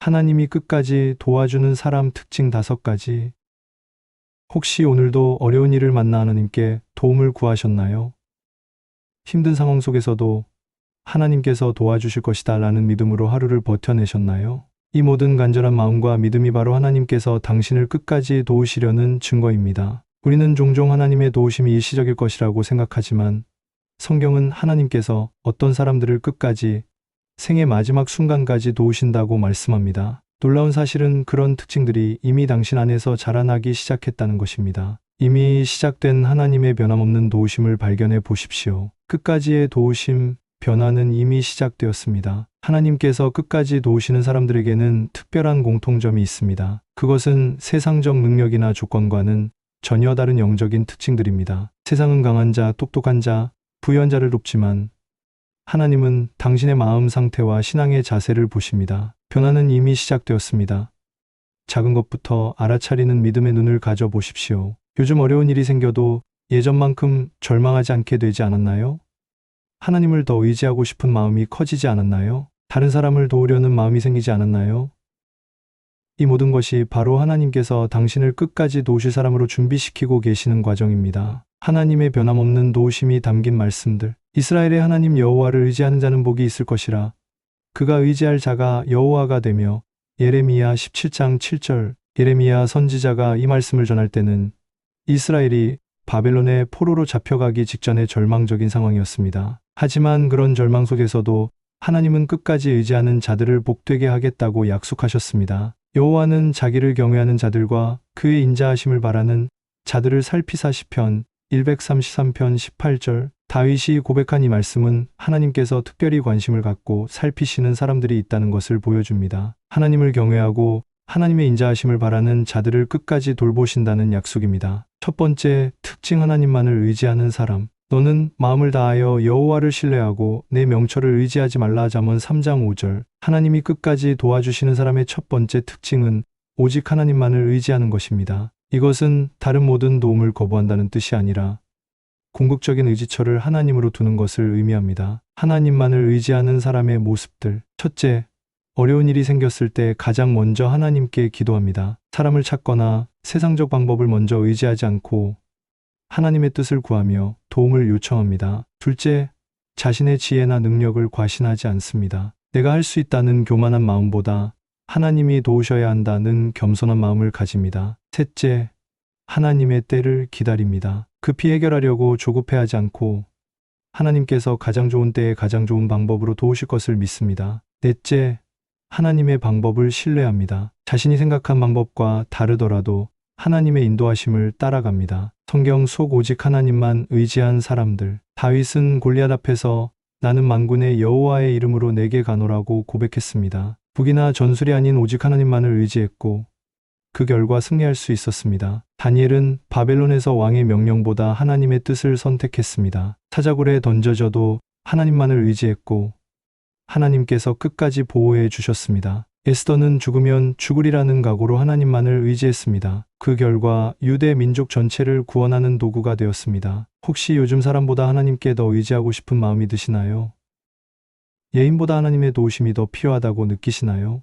하나님이 끝까지 도와주는 사람 특징 5가지. 혹시 오늘도 어려운 일을 만나 하나님께 도움을 구하셨나요? 힘든 상황 속에서도 하나님께서 도와주실 것이다 라는 믿음으로 하루를 버텨내셨나요? 이 모든 간절한 마음과 믿음이 바로 하나님께서 당신을 끝까지 도우시려는 증거입니다. 우리는 종종 하나님의 도우심이 일시적일 것이라고 생각하지만 성경은 하나님께서 어떤 사람들을 끝까지 생의 마지막 순간까지 도우신다고 말씀합니다. 놀라운 사실은 그런 특징들이 이미 당신 안에서 자라나기 시작했다는 것입니다. 이미 시작된 하나님의 변함없는 도우심을 발견해 보십시오. 끝까지의 도우심, 변화는 이미 시작되었습니다. 하나님께서 끝까지 도우시는 사람들에게는 특별한 공통점이 있습니다. 그것은 세상적 능력이나 조건과는 전혀 다른 영적인 특징들입니다. 세상은 강한 자, 똑똑한 자, 부유한 자를 돕지만 하나님은 당신의 마음 상태와 신앙의 자세를 보십니다. 변화는 이미 시작되었습니다. 작은 것부터 알아차리는 믿음의 눈을 가져보십시오. 요즘 어려운 일이 생겨도 예전만큼 절망하지 않게 되지 않았나요? 하나님을 더 의지하고 싶은 마음이 커지지 않았나요? 다른 사람을 도우려는 마음이 생기지 않았나요? 이 모든 것이 바로 하나님께서 당신을 끝까지 도우실 사람으로 준비시키고 계시는 과정입니다. 하나님의 변함없는 도우심이 담긴 말씀들. 이스라엘의 하나님 여호와를 의지하는 자는 복이 있을 것이라. 그가 의지할 자가 여호와가 되며. 예레미야 17장 7절. 예레미야 선지자가 이 말씀을 전할 때는 이스라엘이 바벨론의 포로로 잡혀가기 직전의 절망적인 상황이었습니다. 하지만 그런 절망 속에서도 하나님은 끝까지 의지하는 자들을 복되게 하겠다고 약속하셨습니다. 여호와는 자기를 경외하는 자들과 그의 인자하심을 바라는 자들을 살피사 시편 133편 18절. 다윗이 고백한 이 말씀은 하나님께서 특별히 관심을 갖고 살피시는 사람들이 있다는 것을 보여줍니다. 하나님을 경외하고 하나님의 인자하심을 바라는 자들을 끝까지 돌보신다는 약속입니다. 첫 번째 특징, 하나님만을 의지하는 사람. 너는 마음을 다하여 여호와를 신뢰하고 내 명철을 의지하지 말라. 잠언 3장 5절. 하나님이 끝까지 도와주시는 사람의 첫 번째 특징은 오직 하나님만을 의지하는 것입니다. 이것은 다른 모든 도움을 거부한다는 뜻이 아니라 궁극적인 의지처를 하나님으로 두는 것을 의미합니다. 하나님만을 의지하는 사람의 모습들. 첫째, 어려운 일이 생겼을 때 가장 먼저 하나님께 기도합니다. 사람을 찾거나 세상적 방법을 먼저 의지하지 않고 하나님의 뜻을 구하며 도움을 요청합니다. 둘째, 자신의 지혜나 능력을 과신하지 않습니다. 내가 할 수 있다는 교만한 마음보다 하나님이 도우셔야 한다는 겸손한 마음을 가집니다. 셋째, 하나님의 때를 기다립니다. 급히 해결하려고 조급해하지 않고 하나님께서 가장 좋은 때에 가장 좋은 방법으로 도우실 것을 믿습니다. 넷째, 하나님의 방법을 신뢰합니다. 자신이 생각한 방법과 다르더라도 하나님의 인도하심을 따라갑니다. 성경 속 오직 하나님만 의지한 사람들. 다윗은 골리앗 앞에서 나는 만군의 여호와의 이름으로 내게 가노라고 고백했습니다. 북이나 전술이 아닌 오직 하나님만을 의지했고 그 결과 승리할 수 있었습니다. 다니엘은 바벨론에서 왕의 명령보다 하나님의 뜻을 선택했습니다. 사자굴에 던져져도 하나님만을 의지했고 하나님께서 끝까지 보호해 주셨습니다. 에스더는 죽으면 죽으리라는 각오로 하나님만을 의지했습니다. 그 결과 유대 민족 전체를 구원하는 도구가 되었습니다. 혹시 요즘 사람보다 하나님께 더 의지하고 싶은 마음이 드시나요? 예인보다 하나님의 도우심이 더 필요하다고 느끼시나요?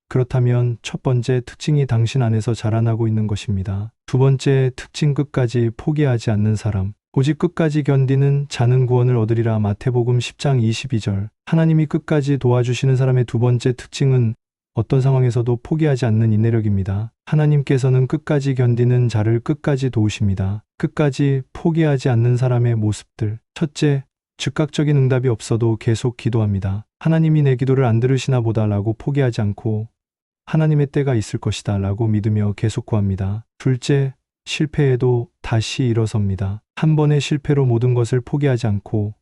그렇다면 첫 번째 특징이 당신 안에서 자라나고 있는 것입니다. 두 번째 특징, 끝까지 포기하지 않는 사람. 오직 끝까지 견디는 자는 구원을 얻으리라. 마태복음 10장 22절. 하나님이 끝까지 도와주시는 사람의 두 번째 특징은 어떤 상황에서도 포기하지 않는 인내력입니다. 하나님께서는 끝까지 견디는 자를 끝까지 도우십니다. 끝까지 포기하지 않는 사람의 모습들. 첫째, 즉각적인 응답이 없어도 계속 기도합니다. 하나님이 내 기도를 안 들으시나 보다 라고 포기하지 않고 하나님의 때가 있을 것이다 라고 믿으며 계속 구합니다. 둘째, 실패해도 다시 일어섭니다. 한 번의 실패로 모든 것을 포기하지 않고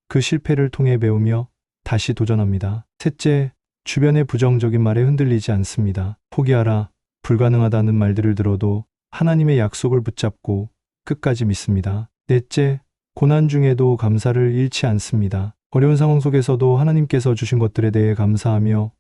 그 실패를 통해 배우며 다시 도전합니다. 셋째, 주변의 부정적인 말에 흔들리지 않습니다. 포기하라, 불가능하다는 말들을 들어도 하나님의 약속을 붙잡고 끝까지 믿습니다. 넷째, 고난 중에도 감사를 잃지 않습니다. 어려운 상황 속에서도 하나님께서 주신 것들에 대해 감사하며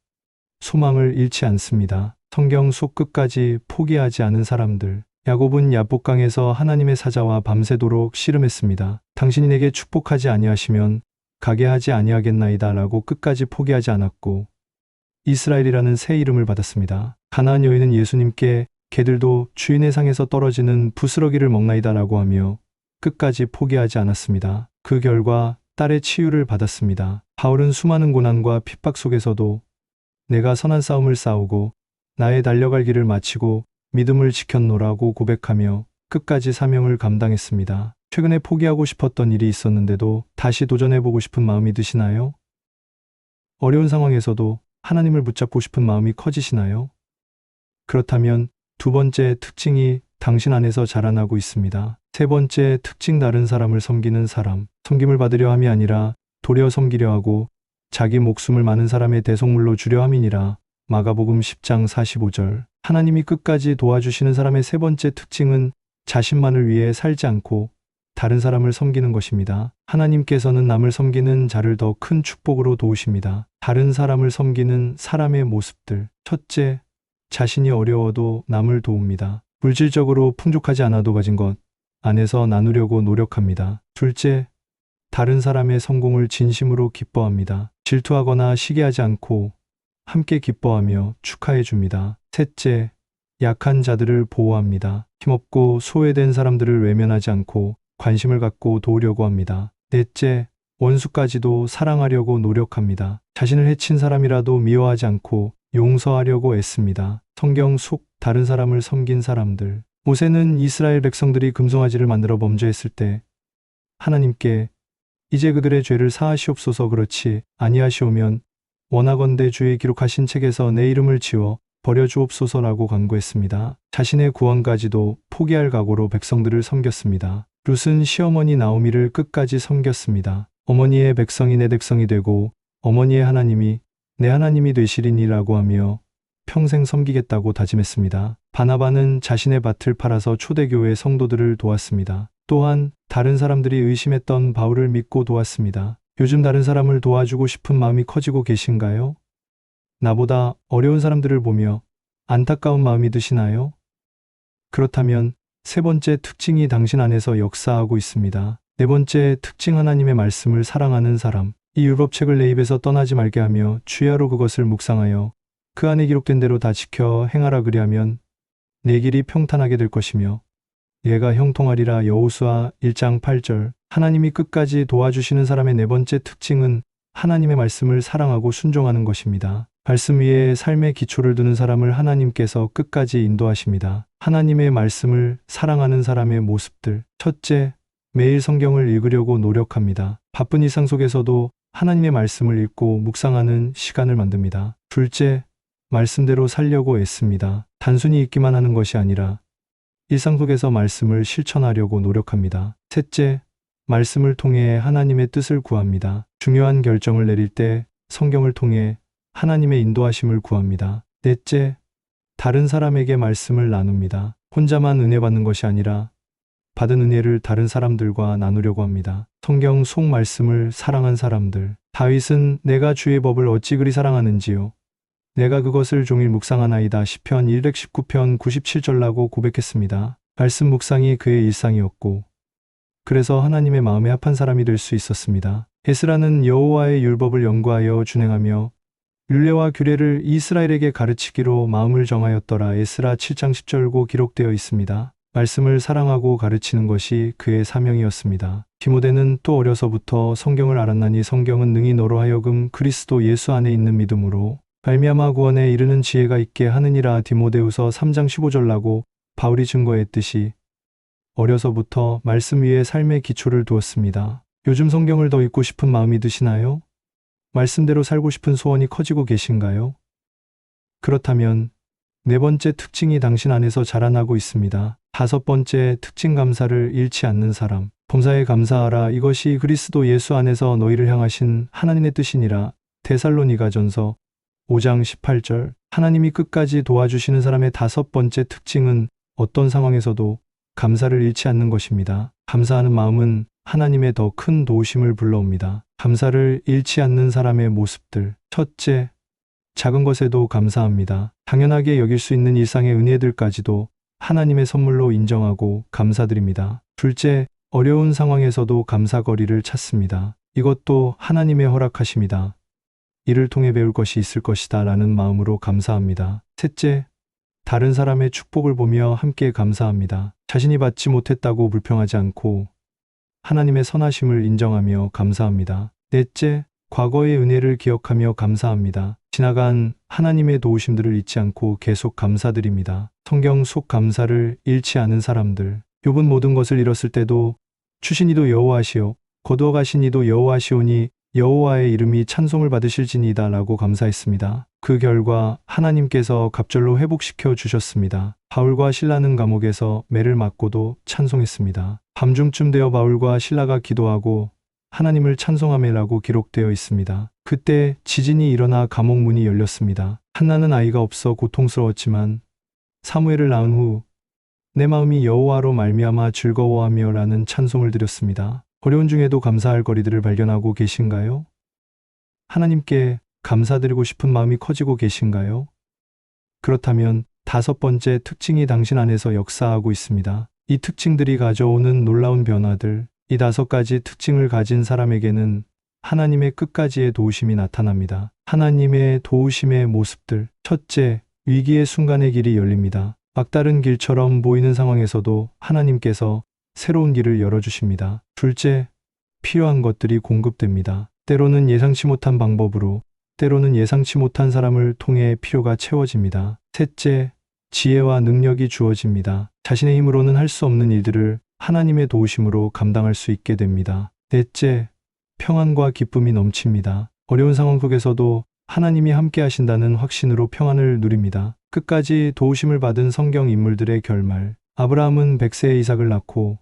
소망을 잃지 않습니다. 성경 속 끝까지 포기하지 않은 사람들. 야곱은 야복강에서 하나님의 사자와 밤새도록 씨름했습니다. 당신이 내게 축복하지 아니하시면 가게 하지 아니하겠나이다 라고 끝까지 포기하지 않았고 이스라엘이라는 새 이름을 받았습니다. 가나안 여인은 예수님께 개들도 주인의 상에서 떨어지는 부스러기를 먹나이다라고 하며 끝까지 포기하지 않았습니다. 그 결과 딸의 치유를 받았습니다. 바울은 수많은 고난과 핍박 속에서도 내가 선한 싸움을 싸우고 나의 달려갈 길을 마치고 믿음을 지켰노라고 고백하며 끝까지 사명을 감당했습니다. 최근에 포기하고 싶었던 일이 있었는데도 다시 도전해보고 싶은 마음이 드시나요? 어려운 상황에서도 하나님을 붙잡고 싶은 마음이 커지시나요? 그렇다면 두 번째 특징이 당신 안에서 자라나고 있습니다. 세 번째 특징, 다른 사람을 섬기는 사람. 섬김을 받으려 함이 아니라 도리어 섬기려 하고 자기 목숨을 많은 사람의 대속물로 주려 함이니라. 마가복음 10장 45절. 하나님이 끝까지 도와주시는 사람의 세 번째 특징은 자신만을 위해 살지 않고 다른 사람을 섬기는 것입니다. 하나님께서는 남을 섬기는 자를 더 큰 축복으로 도우십니다. 다른 사람을 섬기는 사람의 모습들. 첫째, 자신이 어려워도 남을 도웁니다. 물질적으로 풍족하지 않아도 가진 것 안에서 나누려고 노력합니다. 둘째, 다른 사람의 성공을 진심으로 기뻐합니다. 질투하거나 시기하지 않고 함께 기뻐하며 축하해 줍니다. 셋째, 약한 자들을 보호합니다. 힘없고 소외된 사람들을 외면하지 않고 관심을 갖고 도우려고 합니다. 넷째, 원수까지도 사랑하려고 노력합니다. 자신을 해친 사람이라도 미워하지 않고 용서하려고 애씁니다. 성경 속 다른 사람을 섬긴 사람들. 모세는 이스라엘 백성들이 금송아지를 만들어 범죄했을 때 하나님께 이제 그들의 죄를 사하시옵소서, 그렇지 아니하시오면 원하건대 주의 기록하신 책에서 내 이름을 지워 버려주옵소서라고 간구했습니다. 자신의 구원까지도 포기할 각오로 백성들을 섬겼습니다. 룻은 시어머니 나오미를 끝까지 섬겼습니다. 어머니의 백성이 내 백성이 되고 어머니의 하나님이 내 하나님이 되시리니라고 하며 평생 섬기겠다고 다짐했습니다. 바나바는 자신의 밭을 팔아서 초대교회 성도들을 도왔습니다. 또한 다른 사람들이 의심했던 바울을 믿고 도왔습니다. 요즘 다른 사람을 도와주고 싶은 마음이 커지고 계신가요? 나보다 어려운 사람들을 보며 안타까운 마음이 드시나요? 그렇다면 세 번째 특징이 당신 안에서 역사하고 있습니다. 네 번째 특징, 하나님의 말씀을 사랑하는 사람. 이 율법책을 내 입에서 떠나지 말게 하며 주야로 그것을 묵상하여 그 안에 기록된 대로 다 지켜 행하라, 그리하면 내 길이 평탄하게 될 것이며 얘가 형통하리라. 여호수아 1장 8절. 하나님이 끝까지 도와주시는 사람의 네 번째 특징은 하나님의 말씀을 사랑하고 순종하는 것입니다. 말씀 위에 삶의 기초를 두는 사람을 하나님께서 끝까지 인도하십니다. 하나님의 말씀을 사랑하는 사람의 모습들. 첫째, 매일 성경을 읽으려고 노력합니다. 바쁜 일상 속에서도 하나님의 말씀을 읽고 묵상하는 시간을 만듭니다. 둘째, 말씀대로 살려고 애씁니다. 단순히 읽기만 하는 것이 아니라 일상 속에서 말씀을 실천하려고 노력합니다. 셋째, 말씀을 통해 하나님의 뜻을 구합니다. 중요한 결정을 내릴 때 성경을 통해 하나님의 인도하심을 구합니다. 넷째, 다른 사람에게 말씀을 나눕니다. 혼자만 은혜 받는 것이 아니라 받은 은혜를 다른 사람들과 나누려고 합니다. 성경 속 말씀을 사랑한 사람들. 다윗은 내가 주의 법을 어찌 그리 사랑하는지요. 내가 그것을 종일 묵상하나이다. 시편 119편 97절라고 고백했습니다. 말씀 묵상이 그의 일상이었고 그래서 하나님의 마음에 합한 사람이 될 수 있었습니다. 에스라는 여호와의 율법을 연구하여 준행하며 율례와 규례를 이스라엘에게 가르치기로 마음을 정하였더라. 에스라 7장 10절고 기록되어 있습니다. 말씀을 사랑하고 가르치는 것이 그의 사명이었습니다. 디모데는 또 어려서부터 성경을 알았나니 성경은 능히 너로 하여금 그리스도 예수 안에 있는 믿음으로 말미암아 구원에 이르는 지혜가 있게 하느니라. 디모데후서 3장 15절라고 바울이 증거했듯이 어려서부터 말씀 위에 삶의 기초를 두었습니다. 요즘 성경을 더 읽고 싶은 마음이 드시나요? 말씀대로 살고 싶은 소원이 커지고 계신가요? 그렇다면 네 번째 특징이 당신 안에서 자라나고 있습니다. 다섯 번째 특징, 감사를 잃지 않는 사람. 범사에 감사하라. 이것이 그리스도 예수 안에서 너희를 향하신 하나님의 뜻이니라. 데살로니가전서 5장 18절. 하나님이 끝까지 도와주시는 사람의 다섯 번째 특징은 어떤 상황에서도 감사를 잃지 않는 것입니다. 감사하는 마음은 하나님의 더 큰 도우심을 불러옵니다. 감사를 잃지 않는 사람의 모습들. 첫째, 작은 것에도 감사합니다. 당연하게 여길 수 있는 일상의 은혜들까지도 하나님의 선물로 인정하고 감사드립니다. 둘째, 어려운 상황에서도 감사거리를 찾습니다. 이것도 하나님의 허락하심이다. 이를 통해 배울 것이 있을 것이다 라는 마음으로 감사합니다. 셋째, 다른 사람의 축복을 보며 함께 감사합니다. 자신이 받지 못했다고 불평하지 않고 하나님의 선하심을 인정하며 감사합니다. 넷째, 과거의 은혜를 기억하며 감사합니다. 지나간 하나님의 도우심들을 잊지 않고 계속 감사드립니다. 성경 속 감사를 잃지 않은 사람들. 욥은 모든 것을 잃었을 때도 주신 이도 여호와시오 거두어 가신 이도 여호와시오니 여호와의 이름이 찬송을 받으실지니이다 라고 감사했습니다. 그 결과 하나님께서 갑절로 회복시켜 주셨습니다. 바울과 실라는 감옥에서 매를 맞고도 찬송했습니다. 밤중쯤 되어 바울과 실라가 기도하고 하나님을 찬송하매라고 기록되어 있습니다. 그때 지진이 일어나 감옥 문이 열렸습니다. 한나는 아이가 없어 고통스러웠지만 사무엘을 낳은 후 내 마음이 여호와로 말미암아 즐거워하며 라는 찬송을 드렸습니다. 어려운 중에도 감사할 거리들을 발견하고 계신가요? 하나님께 감사드리고 싶은 마음이 커지고 계신가요? 그렇다면 다섯 번째 특징이 당신 안에서 역사하고 있습니다. 이 특징들이 가져오는 놀라운 변화들, 이 다섯 가지 특징을 가진 사람에게는 하나님의 끝까지의 도우심이 나타납니다. 하나님의 도우심의 모습들. 첫째, 위기의 순간의 길이 열립니다. 막다른 길처럼 보이는 상황에서도 하나님께서 새로운 길을 열어주십니다. 둘째, 필요한 것들이 공급됩니다. 때로는 예상치 못한 방법으로, 때로는 예상치 못한 사람을 통해 필요가 채워집니다. 셋째, 지혜와 능력이 주어집니다. 자신의 힘으로는 할 수 없는 일들을 하나님의 도우심으로 감당할 수 있게 됩니다. 넷째, 평안과 기쁨이 넘칩니다. 어려운 상황 속에서도 하나님이 함께 하신다는 확신으로 평안을 누립니다. 끝까지 도우심을 받은 성경 인물들의 결말. 아브라함은 100세에 이삭을 낳고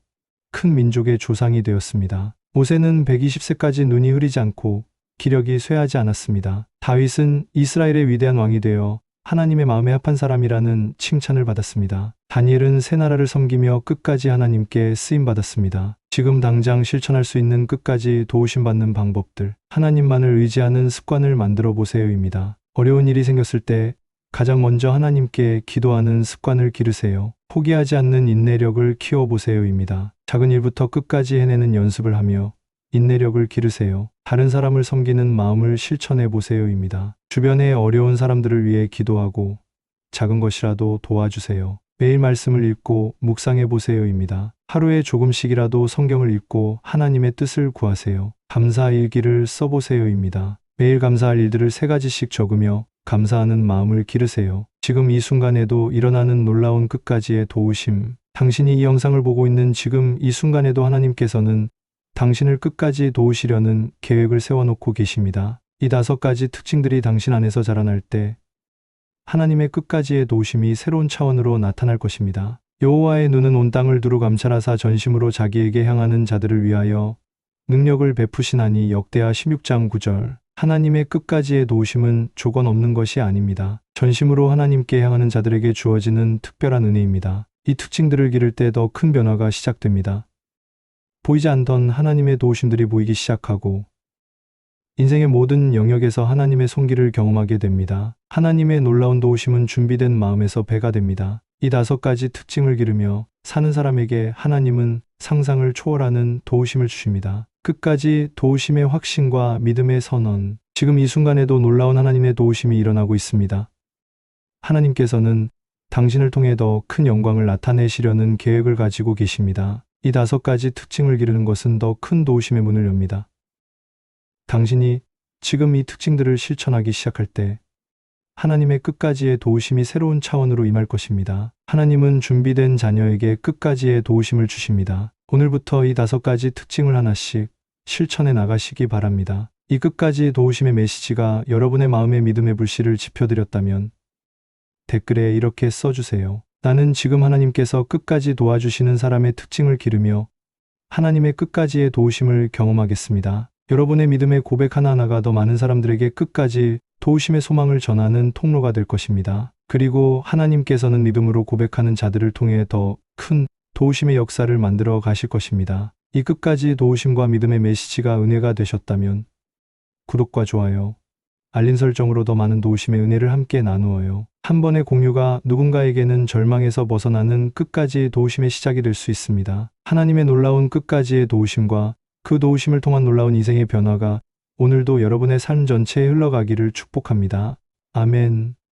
큰 민족의 조상이 되었습니다. 모세는 120세까지 눈이 흐리지 않고 기력이 쇠하지 않았습니다. 다윗은 이스라엘의 위대한 왕이 되어 하나님의 마음에 합한 사람이라는 칭찬을 받았습니다. 다니엘은 새 나라를 섬기며 끝까지 하나님께 쓰임받았습니다. 지금 당장 실천할 수 있는 끝까지 도우심 받는 방법들, 하나님만을 의지하는 습관을 만들어 보세요입니다. 어려운 일이 생겼을 때 가장 먼저 하나님께 기도하는 습관을 기르세요. 포기하지 않는 인내력을 키워보세요입니다. 작은 일부터 끝까지 해내는 연습을 하며 인내력을 기르세요. 다른 사람을 섬기는 마음을 실천해 보세요입니다. 주변의 어려운 사람들을 위해 기도하고 작은 것이라도 도와주세요. 매일 말씀을 읽고 묵상해 보세요입니다. 하루에 조금씩이라도 성경을 읽고 하나님의 뜻을 구하세요. 감사 일기를 써보세요입니다. 매일 감사할 일들을 3가지씩 적으며 감사하는 마음을 기르세요. 지금 이 순간에도 일어나는 놀라운 끝까지의 도우심. 당신이 이 영상을 보고 있는 지금 이 순간에도 하나님께서는 당신을 끝까지 도우시려는 계획을 세워놓고 계십니다. 이 5가지 특징들이 당신 안에서 자라날 때 하나님의 끝까지의 도우심이 새로운 차원으로 나타날 것입니다. 여호와의 눈은 온 땅을 두루 감찰하사 전심으로 자기에게 향하는 자들을 위하여 능력을 베푸시나니. 역대하 16장 9절. 하나님의 끝까지의 도우심은 조건 없는 것이 아닙니다. 전심으로 하나님께 향하는 자들에게 주어지는 특별한 은혜입니다. 이 특징들을 기를 때 더 큰 변화가 시작됩니다. 보이지 않던 하나님의 도우심들이 보이기 시작하고 인생의 모든 영역에서 하나님의 손길을 경험하게 됩니다. 하나님의 놀라운 도우심은 준비된 마음에서 배가 됩니다. 이 5가지 특징을 기르며 사는 사람에게 하나님은 상상을 초월하는 도우심을 주십니다. 끝까지 도우심의 확신과 믿음의 선언. 지금 이 순간에도 놀라운 하나님의 도우심이 일어나고 있습니다. 하나님께서는 당신을 통해 더 큰 영광을 나타내시려는 계획을 가지고 계십니다. 이 5가지 특징을 기르는 것은 더 큰 도우심의 문을 엽니다. 당신이 지금 이 특징들을 실천하기 시작할 때 하나님의 끝까지의 도우심이 새로운 차원으로 임할 것입니다. 하나님은 준비된 자녀에게 끝까지의 도우심을 주십니다. 오늘부터 이 5가지 특징을 하나씩 실천해 나가시기 바랍니다. 이 끝까지 도우심의 메시지가 여러분의 마음의 믿음의 불씨를 지펴드렸다면 댓글에 이렇게 써주세요. 나는 지금 하나님께서 끝까지 도와주시는 사람의 특징을 기르며 하나님의 끝까지의 도우심을 경험하겠습니다. 여러분의 믿음의 고백 하나하나가 더 많은 사람들에게 끝까지 도우심의 소망을 전하는 통로가 될 것입니다. 그리고 하나님께서는 믿음으로 고백하는 자들을 통해 더 큰 도우심의 역사를 만들어 가실 것입니다. 이 끝까지 도우심과 믿음의 메시지가 은혜가 되셨다면 구독과 좋아요, 알림 설정으로 더 많은 도우심의 은혜를 함께 나누어요. 한 번의 공유가 누군가에게는 절망에서 벗어나는 끝까지 도우심의 시작이 될 수 있습니다. 하나님의 놀라운 끝까지의 도우심과 그 도우심을 통한 놀라운 인생의 변화가 오늘도 여러분의 삶 전체에 흘러가기를 축복합니다. 아멘.